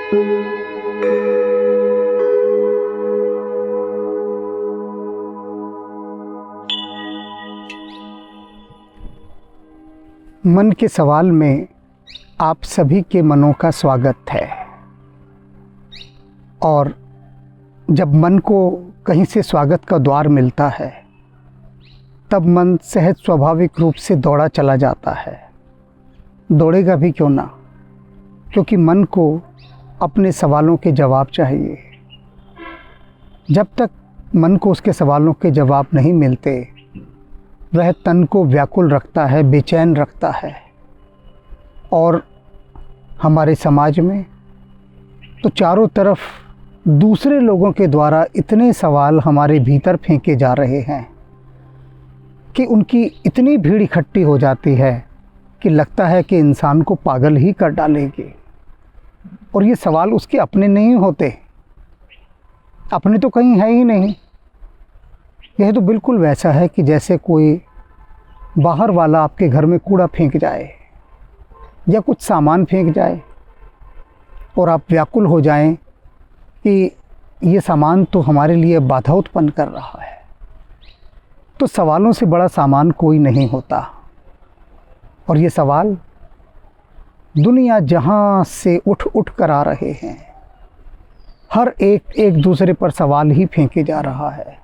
मन के सवाल में आप सभी के मनों का स्वागत है। और जब मन को कहीं से स्वागत का द्वार मिलता है तब मन सहज स्वाभाविक रूप से दौड़ा चला जाता है। दौड़ेगा भी क्यों ना, क्योंकि मन को अपने सवालों के जवाब चाहिए। जब तक मन को उसके सवालों के जवाब नहीं मिलते वह तन को व्याकुल रखता है, बेचैन रखता है। और हमारे समाज में तो चारों तरफ दूसरे लोगों के द्वारा इतने सवाल हमारे भीतर फेंके जा रहे हैं कि उनकी इतनी भीड़ इकट्ठी हो जाती है कि लगता है कि इंसान को पागल ही कर डालेगी। और ये सवाल उसके अपने नहीं होते, अपने तो कहीं है ही नहीं। यह तो बिल्कुल वैसा है कि जैसे कोई बाहर वाला आपके घर में कूड़ा फेंक जाए या कुछ सामान फेंक जाए और आप व्याकुल हो जाएं कि ये सामान तो हमारे लिए बाधा उत्पन्न कर रहा है। तो सवालों से बड़ा सामान कोई नहीं होता। और ये सवाल दुनिया जहां से उठ कर आ रहे हैं, हर एक दूसरे पर सवाल ही फेंके जा रहा है।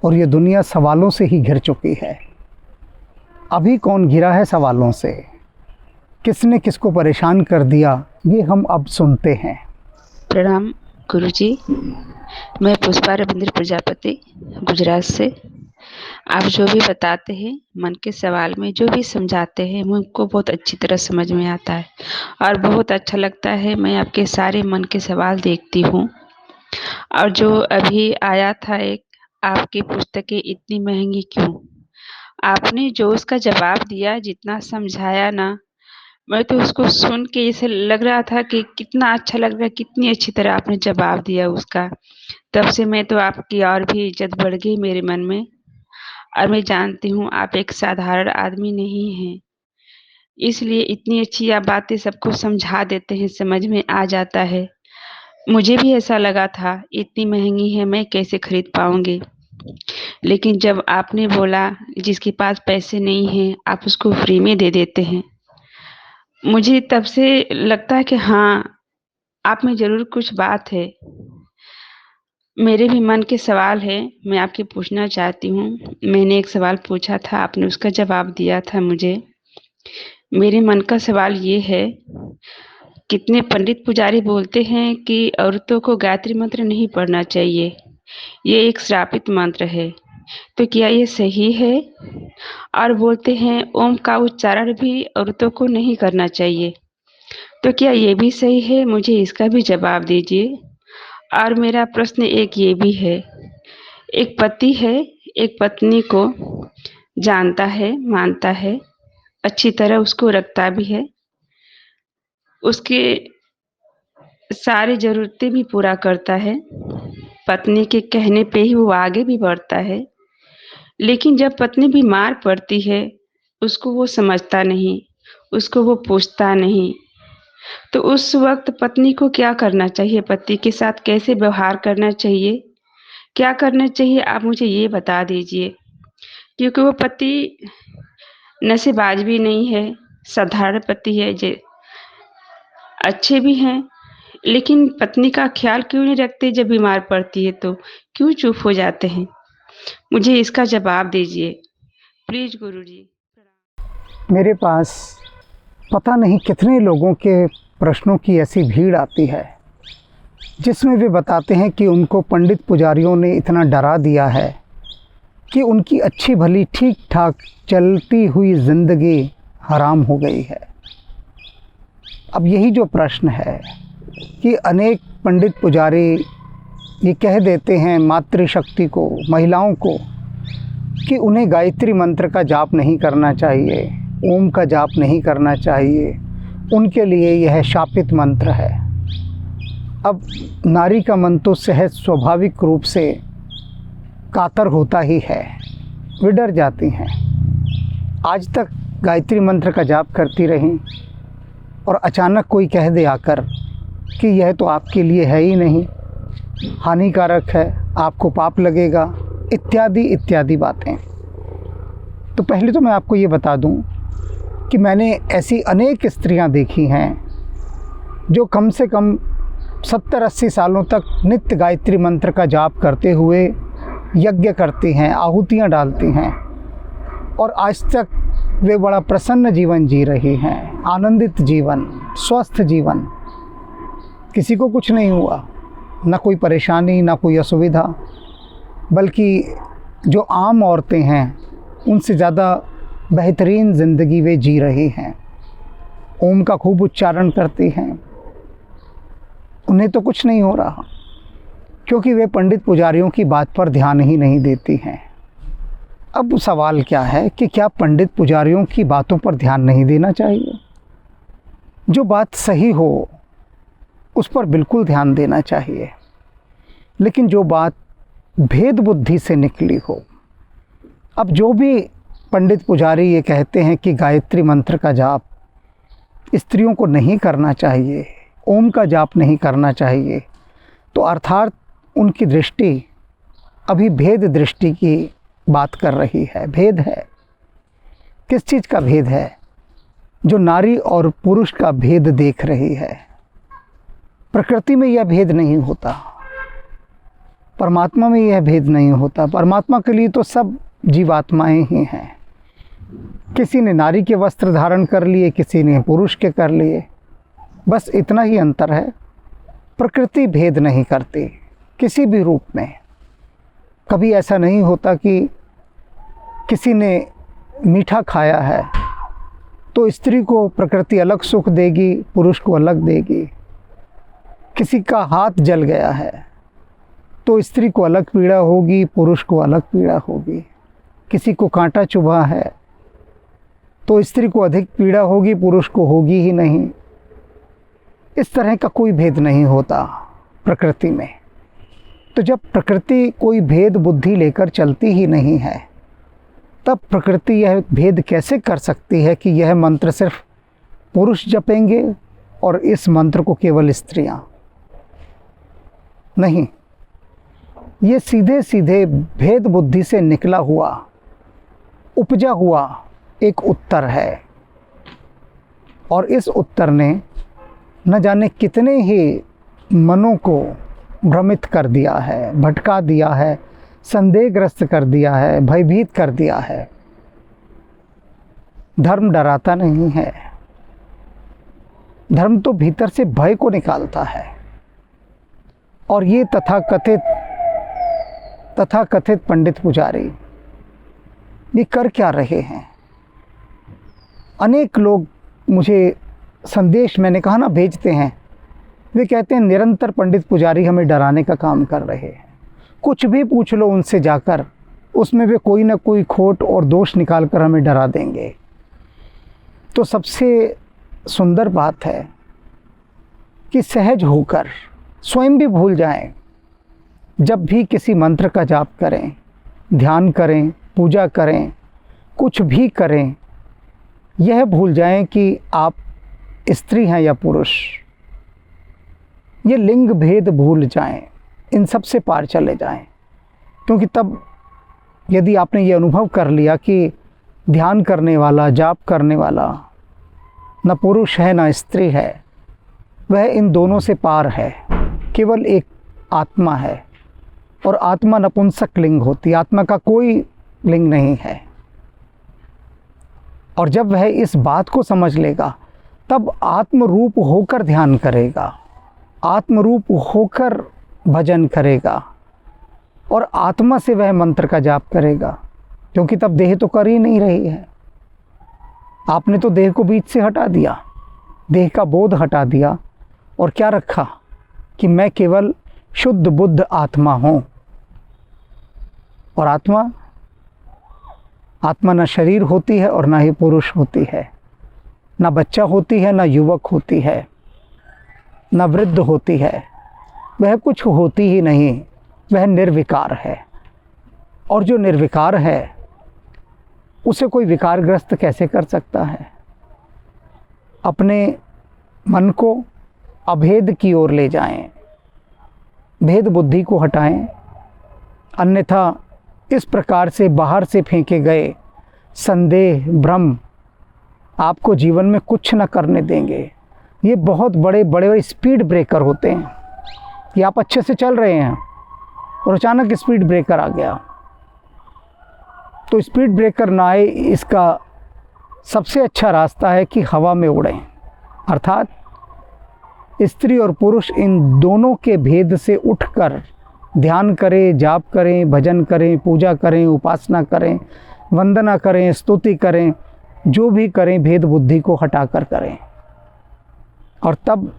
और ये दुनिया सवालों से ही घिर चुकी है। अभी कौन घिरा है सवालों से, किसने किसको परेशान कर दिया, ये हम अब सुनते हैं। प्रणाम गुरुजी, मैं पुष्पा रविंद्र प्रजापति गुजरात से। आप जो भी बताते हैं मन के सवाल में जो भी समझाते हैं मुझको बहुत अच्छी तरह समझ में आता है और बहुत अच्छा लगता है। मैं आपके सारे मन के सवाल देखती हूँ। और जो अभी आया था एक, आपकी पुस्तकें इतनी महंगी क्यों, आपने जो उसका जवाब दिया, जितना समझाया ना, मैं तो उसको सुन के ऐसे लग रहा था कि कितना अच्छा लग रहा है, कितनी अच्छी तरह आपने जवाब दिया उसका। तब से मैं तो आपकी और भी इज्जत बढ़ गई मेरे मन में। और मैं जानती हूँ आप एक साधारण आदमी नहीं हैं, इसलिए इतनी अच्छी आप बातें सबको समझा देते हैं, समझ में आ जाता है। मुझे भी ऐसा लगा था इतनी महंगी है, मैं कैसे खरीद पाऊंगी। लेकिन जब आपने बोला जिसके पास पैसे नहीं हैं आप उसको फ्री में दे देते हैं, मुझे तब से लगता है कि हाँ, आप में ज़रूर कुछ बात है। मेरे भी मन के सवाल है, मैं आपके पूछना चाहती हूँ। मैंने एक सवाल पूछा था, आपने उसका जवाब दिया था मुझे। मेरे मन का सवाल ये है, कितने पंडित पुजारी बोलते हैं कि औरतों को गायत्री मंत्र नहीं पढ़ना चाहिए, ये एक श्रापित मंत्र है, तो क्या ये सही है? और बोलते हैं ओम का उच्चारण भी औरतों को नहीं करना चाहिए, तो क्या ये भी सही है? मुझे इसका भी जवाब दीजिए। और मेरा प्रश्न एक ये भी है, एक पति है, एक पत्नी को जानता है, मानता है, अच्छी तरह उसको रखता भी है, उसके सारी ज़रूरतें भी पूरा करता है, पत्नी के कहने पे ही वो आगे भी बढ़ता है। लेकिन जब पत्नी बीमार पड़ती है उसको वो समझता नहीं, उसको वो पूछता नहीं। तो उस वक्त पत्नी को क्या करना चाहिए, पति के साथ कैसे व्यवहार करना चाहिए, क्या करना चाहिए, आप मुझे ये बता दीजिए। क्योंकि वो पति नशेबाज भी नहीं है, साधारण पति है, जे अच्छे भी हैं, लेकिन पत्नी का ख्याल क्यों नहीं रखते? जब बीमार पड़ती है तो क्यों चुप हो जाते हैं? मुझे इसका जवाब दीजिए प्लीज गुरुजी। मेरे पास पता नहीं कितने लोगों के प्रश्नों की ऐसी भीड़ आती है जिसमें वे बताते हैं कि उनको पंडित पुजारियों ने इतना डरा दिया है कि उनकी अच्छी भली ठीक ठाक चलती हुई ज़िंदगी हराम हो गई है। अब यही जो प्रश्न है कि अनेक पंडित पुजारी ये कह देते हैं मातृशक्ति को, महिलाओं को, कि उन्हें गायत्री मंत्र का जाप नहीं करना चाहिए, ओम का जाप नहीं करना चाहिए, उनके लिए यह शापित मंत्र है। अब नारी का मन तो सहज स्वाभाविक रूप से कातर होता ही है, वे डर जाती हैं। आज तक गायत्री मंत्र का जाप करती रहीं और अचानक कोई कह दे आकर कि यह तो आपके लिए है ही नहीं, हानिकारक है, आपको पाप लगेगा, इत्यादि इत्यादि बातें। तो पहले तो मैं आपको ये बता दूं कि मैंने ऐसी अनेक स्त्रियां देखी हैं जो कम से कम 70-80 सालों तक नित्य गायत्री मंत्र का जाप करते हुए यज्ञ करती हैं, आहुतियाँ डालती हैं, और आज तक वे बड़ा प्रसन्न जीवन जी रही हैं, आनंदित जीवन, स्वस्थ जीवन। किसी को कुछ नहीं हुआ, ना कोई परेशानी, ना कोई असुविधा, बल्कि जो आम औरतें हैं उनसे ज़्यादा बेहतरीन ज़िंदगी वे जी रही हैं। ओम का खूब उच्चारण करती हैं, उन्हें तो कुछ नहीं हो रहा, क्योंकि वे पंडित पुजारियों की बात पर ध्यान ही नहीं देती हैं। अब सवाल क्या है कि क्या पंडित पुजारियों की बातों पर ध्यान नहीं देना चाहिए? जो बात सही हो उस पर बिल्कुल ध्यान देना चाहिए, लेकिन जो बात भेद बुद्धि से निकली हो। अब जो भी पंडित पुजारी ये कहते हैं कि गायत्री मंत्र का जाप स्त्रियों को नहीं करना चाहिए, ओम का जाप नहीं करना चाहिए, तो अर्थात उनकी दृष्टि अभी भेद दृष्टि की बात कर रही है। भेद है, किस चीज़ का भेद है? जो नारी और पुरुष का भेद देख रही है। प्रकृति में यह भेद नहीं होता, परमात्मा में यह भेद नहीं होता। परमात्मा के लिए तो सब जीवात्माएं ही हैं। किसी ने नारी के वस्त्र धारण कर लिए, किसी ने पुरुष के कर लिए, बस इतना ही अंतर है। प्रकृति भेद नहीं करती किसी भी रूप में। कभी ऐसा नहीं होता कि किसी ने मीठा खाया है तो स्त्री को प्रकृति अलग सुख देगी, पुरुष को अलग देगी। किसी का हाथ जल गया है तो स्त्री को अलग पीड़ा होगी, पुरुष को अलग पीड़ा होगी। किसी को कांटा चुभा है तो स्त्री को अधिक पीड़ा होगी, पुरुष को होगी ही नहीं। इस तरह का कोई भेद नहीं होता प्रकृति में। तो जब प्रकृति कोई भेद बुद्धि लेकर चलती ही नहीं है, तब प्रकृति यह भेद कैसे कर सकती है कि यह मंत्र सिर्फ पुरुष जपेंगे और इस मंत्र को केवल स्त्रियां? नहीं, ये सीधे सीधे भेद बुद्धि से निकला हुआ, उपजा हुआ एक उत्तर है। और इस उत्तर ने न जाने कितने ही मनों को भ्रमित कर दिया है, भटका दिया है, संदेहग्रस्त कर दिया है, भयभीत कर दिया है। धर्म डराता नहीं है, धर्म तो भीतर से भय को निकालता है। और ये तथाकथित पंडित पुजारी ये कर क्या रहे हैं? अनेक लोग मुझे संदेश, मैंने कहा ना, भेजते हैं। वे कहते हैं निरंतर पंडित पुजारी हमें डराने का काम कर रहे हैं। कुछ भी पूछ लो उनसे जाकर, उसमें वे कोई ना कोई खोट और दोष निकाल कर हमें डरा देंगे। तो सबसे सुंदर बात है कि सहज होकर स्वयं भी भूल जाएं। जब भी किसी मंत्र का जाप करें, ध्यान करें, पूजा करें, कुछ भी करें, यह भूल जाएं कि आप स्त्री हैं या पुरुष। ये लिंग भेद भूल जाएं, इन सब से पार चले जाएं। क्योंकि तब यदि आपने ये अनुभव कर लिया कि ध्यान करने वाला, जाप करने वाला न पुरुष है न स्त्री है, वह इन दोनों से पार है, केवल एक आत्मा है। और आत्मा नपुंसक लिंग होती, आत्मा का कोई लिंग नहीं है। और जब वह इस बात को समझ लेगा, तब आत्मरूप होकर ध्यान करेगा, आत्मरूप होकर भजन करेगा, और आत्मा से वह मंत्र का जाप करेगा। क्योंकि तब देह तो कर ही नहीं रही है। आपने तो देह को बीच से हटा दिया, देह का बोध हटा दिया, और क्या रखा कि मैं केवल शुद्ध बुद्ध आत्मा हूँ। और आत्मा न शरीर होती है और ना ही पुरुष होती है, ना बच्चा होती है, ना युवक होती है, ना वृद्ध होती है। वह कुछ होती ही नहीं, वह निर्विकार है। और जो निर्विकार है उसे कोई विकारग्रस्त कैसे कर सकता है? अपने मन को अभेद की ओर ले जाएं, भेद बुद्धि को हटाएं। अन्यथा इस प्रकार से बाहर से फेंके गए संदेह, भ्रम आपको जीवन में कुछ न करने देंगे। ये बहुत बड़े बड़े स्पीड ब्रेकर होते हैं कि आप अच्छे से चल रहे हैं और अचानक स्पीड ब्रेकर आ गया। तो स्पीड ब्रेकर ना आए, इसका सबसे अच्छा रास्ता है कि हवा में उड़ें। अर्थात स्त्री और पुरुष इन दोनों के भेद से उठकर ध्यान करें, जाप करें, भजन करें, पूजा करें, उपासना करें, वंदना करें, स्तुति करें, जो भी करें भेद बुद्धि को हटाकर करें। और तब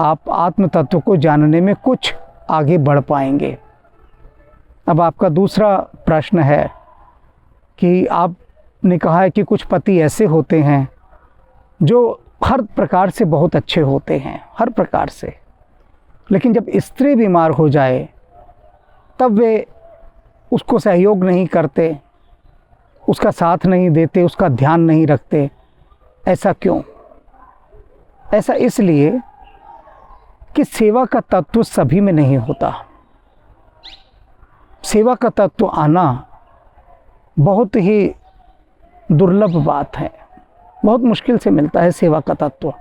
आप आत्म तत्व को जानने में कुछ आगे बढ़ पाएंगे। अब आपका दूसरा प्रश्न है कि आपने कहा है कि कुछ पति ऐसे होते हैं जो हर प्रकार से बहुत अच्छे होते हैं, हर प्रकार से, लेकिन जब स्त्री बीमार हो जाए तब वे उसको सहयोग नहीं करते, उसका साथ नहीं देते, उसका ध्यान नहीं रखते। ऐसा क्यों? ऐसा इसलिए कि सेवा का तत्व सभी में नहीं होता। सेवा का तत्व आना बहुत ही दुर्लभ बात है, बहुत मुश्किल से मिलता है सेवा का तत्व।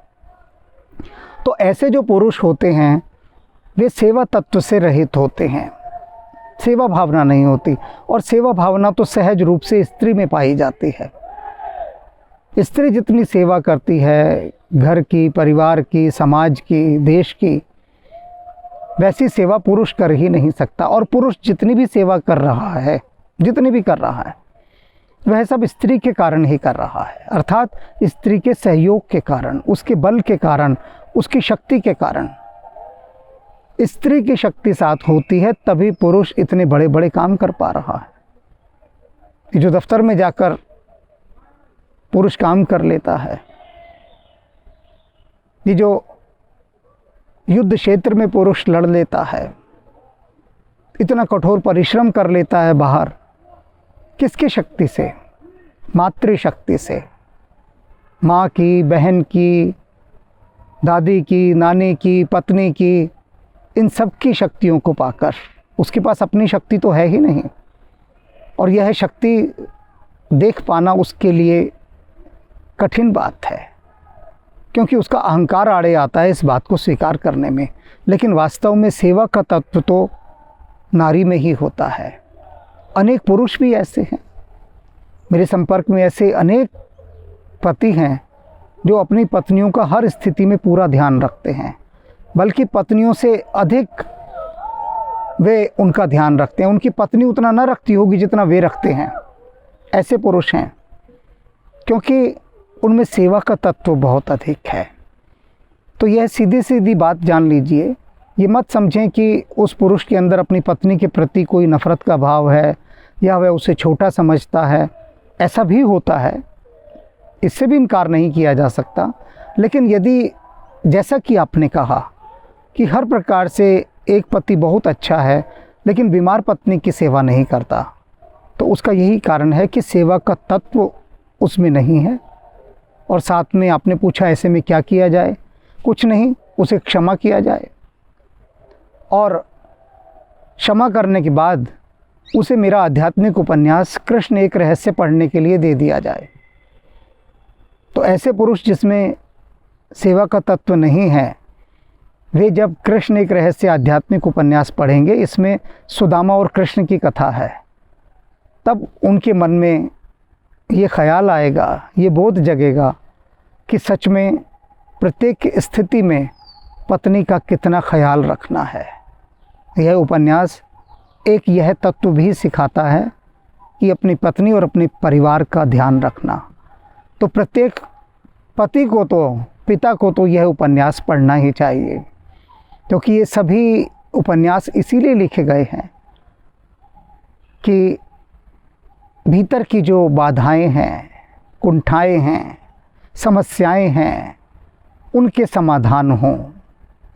तो ऐसे जो पुरुष होते हैं वे सेवा तत्व से रहित होते हैं, सेवा भावना नहीं होती। और सेवा भावना तो सहज रूप से स्त्री में पाई जाती है। स्त्री जितनी सेवा करती है घर की, परिवार की, समाज की, देश की, वैसी सेवा पुरुष कर ही नहीं सकता। और पुरुष जितनी भी सेवा कर रहा है, जितनी भी कर रहा है, वह सब स्त्री के कारण ही कर रहा है। अर्थात स्त्री के सहयोग के कारण, उसके बल के कारण, उसकी शक्ति के कारण। स्त्री की शक्ति साथ होती है तभी पुरुष इतने बड़े बड़े काम कर पा रहा है। जो दफ्तर में जाकर पुरुष काम कर लेता है, ये जो युद्ध क्षेत्र में पुरुष लड़ लेता है, इतना कठोर परिश्रम कर लेता है बाहर, किसकी शक्ति से? मातृशक्ति से। माँ की, बहन की, दादी की, नानी की, पत्नी की, इन सब की शक्तियों को पाकर। उसके पास अपनी शक्ति तो है ही नहीं, और यह शक्ति देख पाना उसके लिए कठिन बात है, क्योंकि उसका अहंकार आड़े आता है इस बात को स्वीकार करने में। लेकिन वास्तव में सेवा का तत्व तो नारी में ही होता है। अनेक पुरुष भी ऐसे हैं, मेरे संपर्क में ऐसे अनेक पति हैं जो अपनी पत्नियों का हर स्थिति में पूरा ध्यान रखते हैं, बल्कि पत्नियों से अधिक वे उनका ध्यान रखते हैं। उनकी पत्नी उतना न रखती होगी जितना वे रखते हैं। ऐसे पुरुष हैं, क्योंकि उनमें सेवा का तत्व बहुत अधिक है। तो यह सीधी सीधी बात जान लीजिए, ये मत समझें कि उस पुरुष के अंदर अपनी पत्नी के प्रति कोई नफ़रत का भाव है या वह उसे छोटा समझता है। ऐसा भी होता है, इससे भी इनकार नहीं किया जा सकता। लेकिन यदि जैसा कि आपने कहा कि हर प्रकार से एक पति बहुत अच्छा है लेकिन बीमार पत्नी की सेवा नहीं करता, तो उसका यही कारण है कि सेवा का तत्व उसमें नहीं है। और साथ में आपने पूछा ऐसे में क्या किया जाए? कुछ नहीं, उसे क्षमा किया जाए और क्षमा करने के बाद उसे मेरा आध्यात्मिक उपन्यास कृष्ण एक रहस्य पढ़ने के लिए दे दिया जाए। तो ऐसे पुरुष जिसमें सेवा का तत्व नहीं है, वे जब कृष्ण एक रहस्य आध्यात्मिक उपन्यास पढ़ेंगे, इसमें सुदामा और कृष्ण की कथा है, तब उनके मन में ये ख्याल आएगा, ये बोध जगेगा कि सच में प्रत्येक स्थिति में पत्नी का कितना ख्याल रखना है। यह उपन्यास एक यह तत्व भी सिखाता है कि अपनी पत्नी और अपने परिवार का ध्यान रखना। तो प्रत्येक पति को तो, पिता को तो यह उपन्यास पढ़ना ही चाहिए, क्योंकि ये सभी उपन्यास इसीलिए लिखे गए हैं कि भीतर की जो बाधाएं हैं, कुंठाएं हैं, समस्याएं हैं, उनके समाधान हों।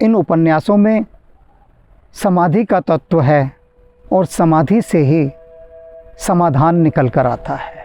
इन उपन्यासों में समाधि का तत्व है और समाधि से ही समाधान निकल कर आता है।